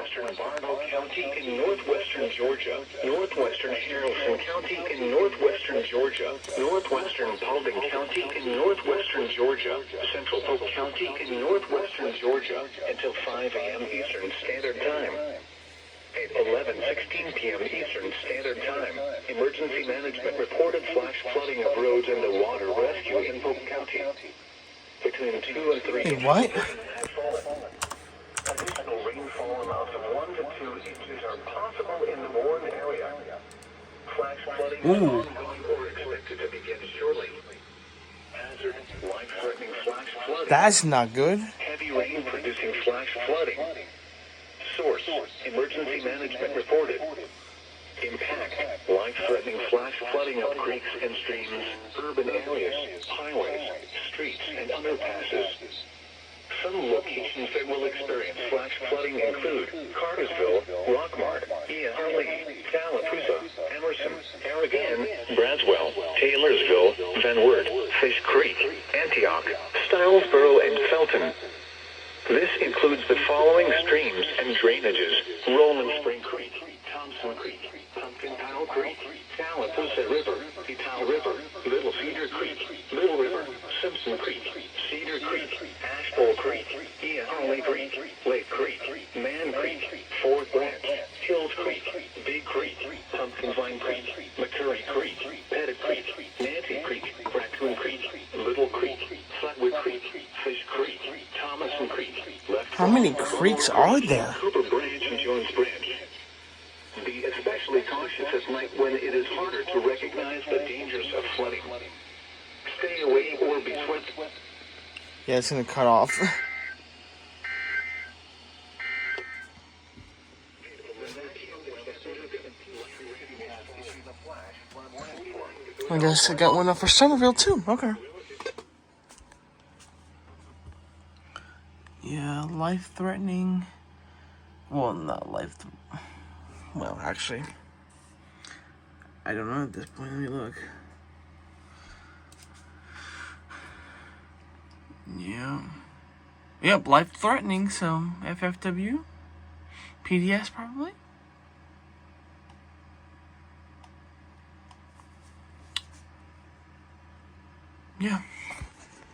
northwestern Barlow County in northwestern Georgia, northwestern Haralson County in northwestern Georgia, northwestern Paulding County in northwestern Georgia, central Polk County in northwestern Georgia, until 5 a.m. Eastern Standard Time. At 11:16 p.m. Eastern Standard Time, emergency management reported flash flooding of roads and the water rescue in Polk County. Between 2 and 3 inches what? have fallen. Additional rainfall amounts of 1 to 2 inches are possible in the Warren area. Flash flooding is ongoing or expected to begin shortly. Hazard, life-threatening flash flooding. That's not good. Heavy rain producing flash flooding. Source, emergency management reported. Impact, life-threatening flash flooding of creeks and streams, urban areas, highways, streets, and underpasses. Some locations that will experience flash flooding include Cartersville, Rockmart, EAS, Tallapoosa, Emerson, Aragon, Bradswell, Taylorsville, Van Wert, Fish Creek, Antioch, Stylesboro, and Felton. This includes the following streams and drainages: Roland Spring Creek, Thompson Creek, Pumpkin Pile Creek, Tallapoosa River, Etowah River, Little Cedar Creek, Little River, Simpson Creek, Cedar Creek, Ashbowl Creek, Eaharley Creek, Lake Creek, Man Creek, Fourth Branch, Hills Creek, Big Creek, Pumpkin Vine Creek, McCurry Creek, Pettit Creek, Nancy Creek, Raccoon Creek, Little Creek, Flatwood Creek, Fish Creek, Thomason Creek. How many creeks are there? Cooper Branch and Jones Branch. Be especially cautious at night when it is harder to recognize the dangers of flooding. Stay away or be swept. Yeah, it's gonna cut off. I guess I got one up for Summerville too. Okay. Yeah, life-threatening. Well, not life. Well, actually, I don't know at this point. Let me look. Yeah. Yep, life-threatening. So FFW, PDS probably. Yeah.